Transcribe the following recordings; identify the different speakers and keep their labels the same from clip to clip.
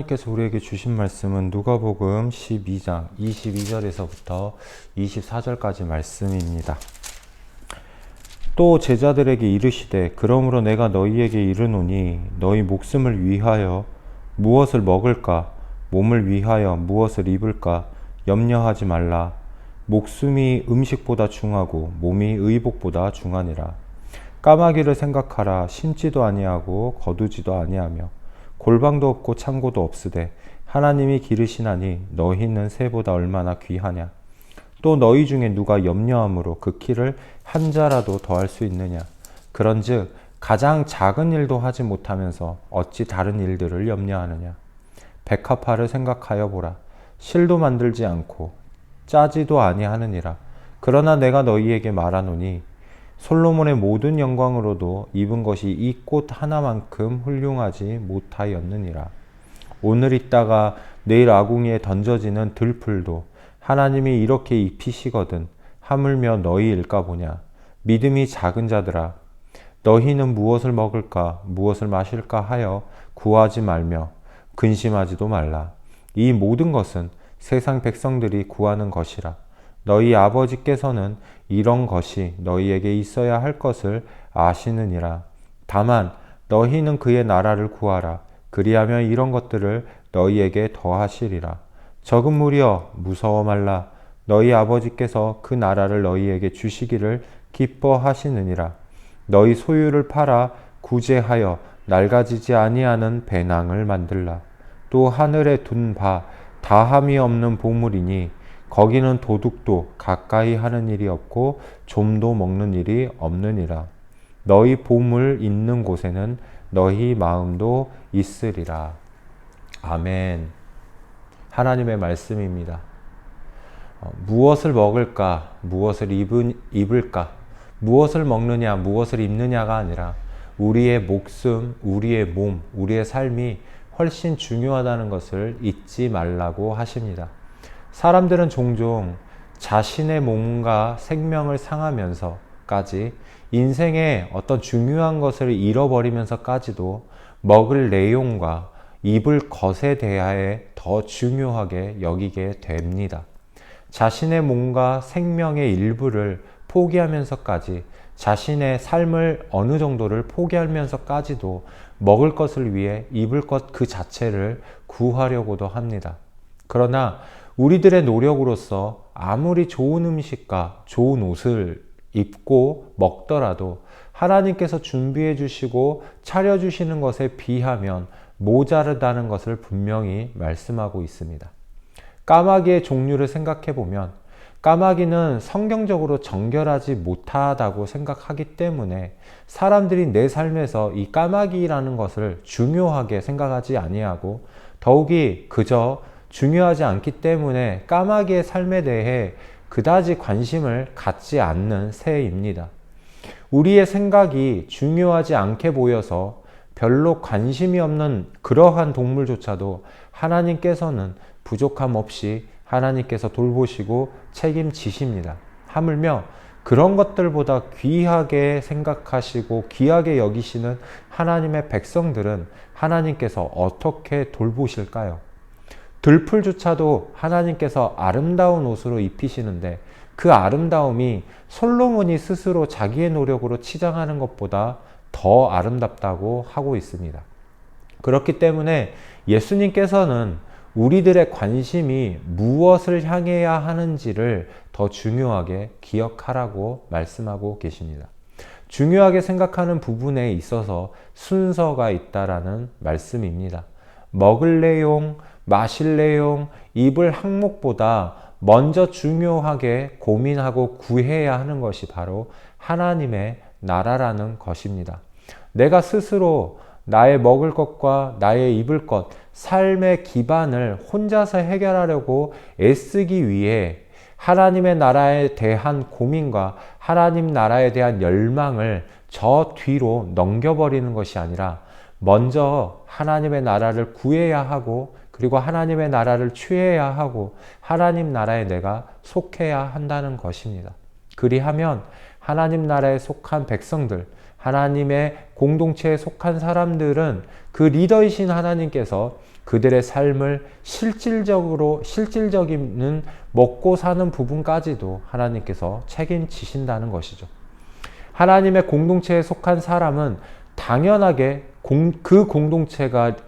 Speaker 1: 하나님께서 우리에게 주신 말씀은 누가복음 12장 22절에서부터 24절까지 말씀입니다. 또 제자들에게 이르시되 그러므로 내가 너희에게 이르노니 너희 목숨을 위하여 무엇을 먹을까 몸을 위하여 무엇을 입을까 염려하지 말라. 목숨이 음식보다 중하고 몸이 의복보다 중하니라. 까마귀를 생각하라. 심지도 아니하고 거두지도 아니하며 골방도 없고 창고도 없으되 하나님이 기르시나니 너희는 새보다 얼마나 귀하냐. 또 너희 중에 누가 염려함으로 그 키를 한 자라도 더할 수 있느냐. 그런즉 가장 작은 일도 하지 못하면서 어찌 다른 일들을 염려하느냐. 백합화를 생각하여 보라. 실도 만들지 않고 짜지도 아니하느니라. 그러나 내가 너희에게 말하노니 솔로몬의 모든 영광으로도 입은 것이 이 꽃 하나만큼 훌륭하지 못하였느니라. 오늘 있다가 내일 아궁이에 던져지는 들풀도 하나님이 이렇게 입히시거든 하물며 너희일까 보냐. 믿음이 작은 자들아, 너희는 무엇을 먹을까 무엇을 마실까 하여 구하지 말며 근심하지도 말라. 이 모든 것은 세상 백성들이 구하는 것이라. 너희 아버지께서는 이런 것이 너희에게 있어야 할 것을 아시느니라. 다만 너희는 그의 나라를 구하라. 그리하면 이런 것들을 너희에게 더하시리라. 적은 무리여 무서워 말라. 너희 아버지께서 그 나라를 너희에게 주시기를 기뻐하시느니라. 너희 소유를 팔아 구제하여 낡아지지 아니하는 배낭을 만들라. 또 하늘에 둔 바 다함이 없는 보물이니 거기는 도둑도 가까이 하는 일이 없고 좀도 먹는 일이 없느니라. 너희 보물 있는 곳에는 너희 마음도 있으리라. 아멘. 하나님의 말씀입니다. 무엇을 먹을까, 무엇을 입을까, 무엇을 먹느냐, 무엇을 입느냐가 아니라 우리의 목숨, 우리의 몸, 우리의 삶이 훨씬 중요하다는 것을 잊지 말라고 하십니다. 사람들은 종종 자신의 몸과 생명을 상하면서까지 인생의 어떤 중요한 것을 잃어버리면서까지도 먹을 내용과 입을 것에 대하여 더 중요하게 여기게 됩니다. 자신의 몸과 생명의 일부를 포기하면서까지 자신의 삶을 어느 정도를 포기하면서까지도 먹을 것을 위해 입을 것 그 자체를 구하려고도 합니다. 그러나 우리들의 노력으로서 아무리 좋은 음식과 좋은 옷을 입고 먹더라도 하나님께서 준비해 주시고 차려 주시는 것에 비하면 모자르다는 것을 분명히 말씀하고 있습니다. 까마귀의 종류를 생각해 보면 까마귀는 성경적으로 정결하지 못하다고 생각하기 때문에 사람들이 내 삶에서 이 까마귀라는 것을 중요하게 생각하지 아니하고 더욱이 그저 중요하지 않기 때문에 까마귀의 삶에 대해 그다지 관심을 갖지 않는 새입니다. 우리의 생각이 중요하지 않게 보여서 별로 관심이 없는 그러한 동물조차도 하나님께서는 부족함 없이 하나님께서 돌보시고 책임지십니다. 하물며 그런 것들보다 귀하게 생각하시고 귀하게 여기시는 하나님의 백성들은 하나님께서 어떻게 돌보실까요? 들풀조차도 하나님께서 아름다운 옷으로 입히시는데 그 아름다움이 솔로몬이 스스로 자기의 노력으로 치장하는 것보다 더 아름답다고 하고 있습니다. 그렇기 때문에 예수님께서는 우리들의 관심이 무엇을 향해야 하는지를 더 중요하게 기억하라고 말씀하고 계십니다. 중요하게 생각하는 부분에 있어서 순서가 있다라는 말씀입니다. 먹을 내용, 마실 내용, 입을 항목보다 먼저 중요하게 고민하고 구해야 하는 것이 바로 하나님의 나라라는 것입니다. 내가 스스로 나의 먹을 것과 나의 입을 것, 삶의 기반을 혼자서 해결하려고 애쓰기 위해 하나님의 나라에 대한 고민과 하나님 나라에 대한 열망을 저 뒤로 넘겨버리는 것이 아니라 먼저 하나님의 나라를 구해야 하고 그리고 하나님의 나라를 취해야 하고 하나님 나라에 내가 속해야 한다는 것입니다. 그리하면 하나님 나라에 속한 백성들, 하나님의 공동체에 속한 사람들은 그 리더이신 하나님께서 그들의 삶을 실질적인 먹고 사는 부분까지도 하나님께서 책임지신다는 것이죠. 하나님의 공동체에 속한 사람은 당연하게 그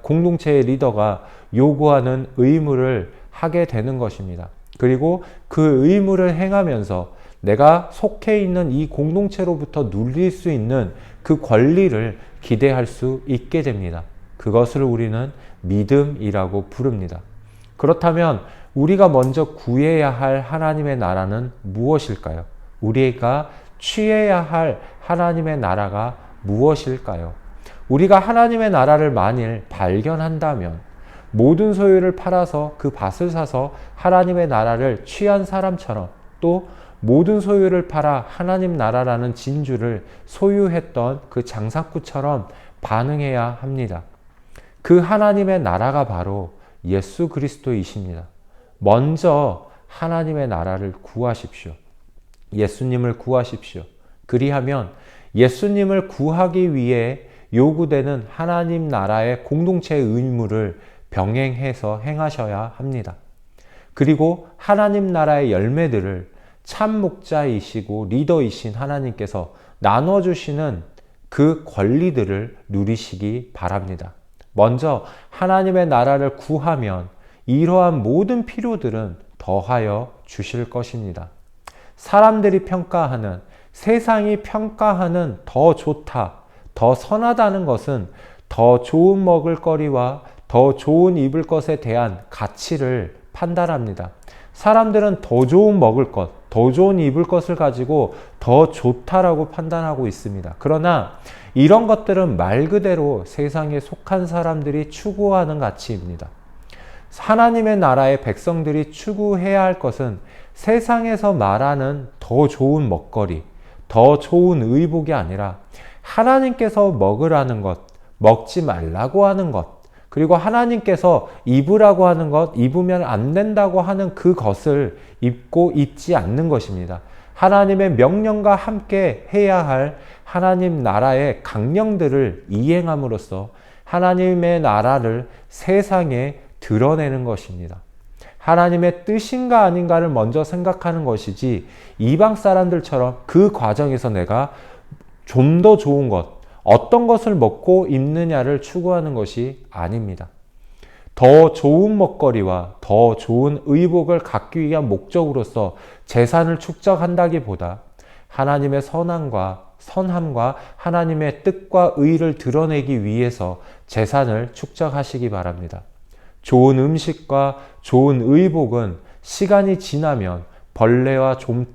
Speaker 1: 공동체의 리더가 요구하는 의무를 하게 되는 것입니다. 그리고 그 의무를 행하면서 내가 속해 있는 이 공동체로부터 누릴 수 있는 그 권리를 기대할 수 있게 됩니다. 그것을 우리는 믿음이라고 부릅니다. 그렇다면 우리가 먼저 구해야 할 하나님의 나라는 무엇일까요? 우리가 취해야 할 하나님의 나라가 무엇일까요? 우리가 하나님의 나라를 만일 발견한다면 모든 소유를 팔아서 그 밭을 사서 하나님의 나라를 취한 사람처럼 또 모든 소유를 팔아 하나님 나라라는 진주를 소유했던 그 장사꾼처럼 반응해야 합니다. 그 하나님의 나라가 바로 예수 그리스도이십니다. 먼저 하나님의 나라를 구하십시오. 예수님을 구하십시오. 그리하면 예수님을 구하기 위해 요구되는 하나님 나라의 공동체의 의무를 병행해서 행하셔야 합니다. 그리고 하나님 나라의 열매들을 참 목자이시고 리더이신 하나님께서 나눠주시는 그 권리들을 누리시기 바랍니다. 먼저 하나님의 나라를 구하면 이러한 모든 필요들은 더하여 주실 것입니다. 사람들이 평가하는, 세상이 평가하는 더 좋다, 더 선하다는 것은 더 좋은 먹을거리와 더 좋은 입을 것에 대한 가치를 판단합니다. 사람들은 더 좋은 먹을 것, 더 좋은 입을 것을 가지고 더 좋다라고 판단하고 있습니다. 그러나 이런 것들은 말 그대로 세상에 속한 사람들이 추구하는 가치입니다. 하나님의 나라의 백성들이 추구해야 할 것은 세상에서 말하는 더 좋은 먹거리, 더 좋은 의복이 아니라 하나님께서 먹으라는 것, 먹지 말라고 하는 것, 그리고 하나님께서 입으라고 하는 것, 입으면 안 된다고 하는 그것을 입고 입지 않는 것입니다. 하나님의 명령과 함께 해야 할 하나님 나라의 강령들을 이행함으로써 하나님의 나라를 세상에 드러내는 것입니다. 하나님의 뜻인가 아닌가를 먼저 생각하는 것이지 이방 사람들처럼 그 과정에서 내가 좀 더 좋은 것, 어떤 것을 먹고 입느냐를 추구하는 것이 아닙니다. 더 좋은 먹거리와 더 좋은 의복을 갖기 위한 목적으로서 재산을 축적한다기보다 하나님의 선함과 하나님의 뜻과 의를 드러내기 위해서 재산을 축적하시기 바랍니다. 좋은 음식과 좋은 의복은 시간이 지나면 벌레와 좀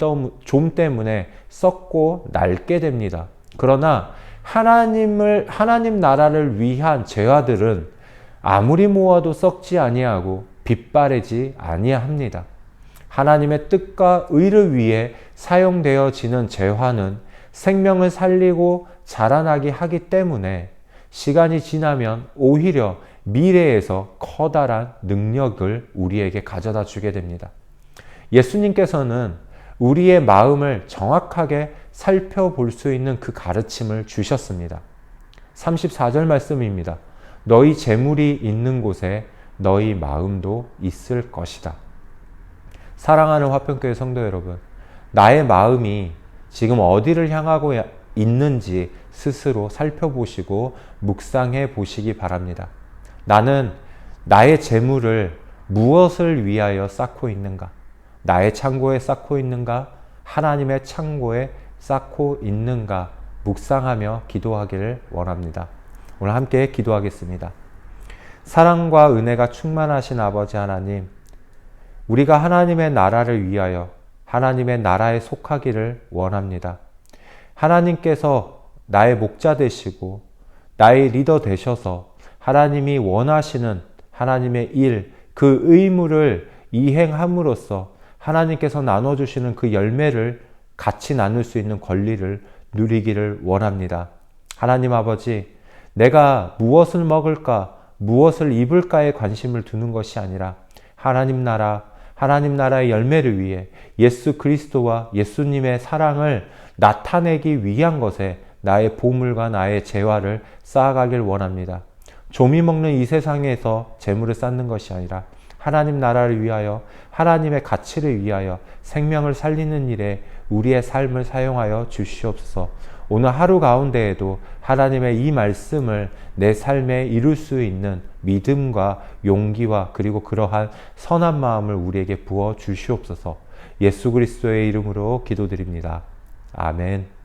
Speaker 1: 때문에 썩고 낡게 됩니다. 그러나 하나님 나라를 위한 재화들은 아무리 모아도 썩지 아니하고 빛바래지 아니합니다. 하나님의 뜻과 의를 위해 사용되어지는 재화는 생명을 살리고 자라나게 하기 때문에 시간이 지나면 오히려 미래에서 커다란 능력을 우리에게 가져다 주게 됩니다. 예수님께서는 우리의 마음을 정확하게 살펴볼 수 있는 그 가르침을 주셨습니다. 34절 말씀입니다. 너희 재물이 있는 곳에 너희 마음도 있을 것이다. 사랑하는 화평교회 성도 여러분, 나의 마음이 지금 어디를 향하고 있는지 스스로 살펴보시고 묵상해 보시기 바랍니다. 나는 나의 재물을 무엇을 위하여 쌓고 있는가? 나의 창고에 쌓고 있는가? 하나님의 창고에 쌓고 있는가? 묵상하며 기도하기를 원합니다. 오늘 함께 기도하겠습니다. 사랑과 은혜가 충만하신 아버지 하나님, 우리가 하나님의 나라를 위하여 하나님의 나라에 속하기를 원합니다. 하나님께서 나의 목자 되시고 나의 리더 되셔서 하나님이 원하시는 하나님의 일, 그 의무를 이행함으로써 하나님께서 나눠주시는 그 열매를 같이 나눌 수 있는 권리를 누리기를 원합니다. 하나님 아버지, 내가 무엇을 먹을까, 무엇을 입을까에 관심을 두는 것이 아니라 하나님 나라의 열매를 위해 예수 그리스도와 예수님의 사랑을 나타내기 위한 것에 나의 보물과 나의 재화를 쌓아가길 원합니다. 조미 먹는 이 세상에서 재물을 쌓는 것이 아니라 하나님 나라를 위하여, 하나님의 가치를 위하여 생명을 살리는 일에 우리의 삶을 사용하여 주시옵소서. 오늘 하루 가운데에도 하나님의 이 말씀을 내 삶에 이룰 수 있는 믿음과 용기와 그리고 그러한 선한 마음을 우리에게 부어 주시옵소서. 예수 그리스도의 이름으로 기도드립니다. 아멘.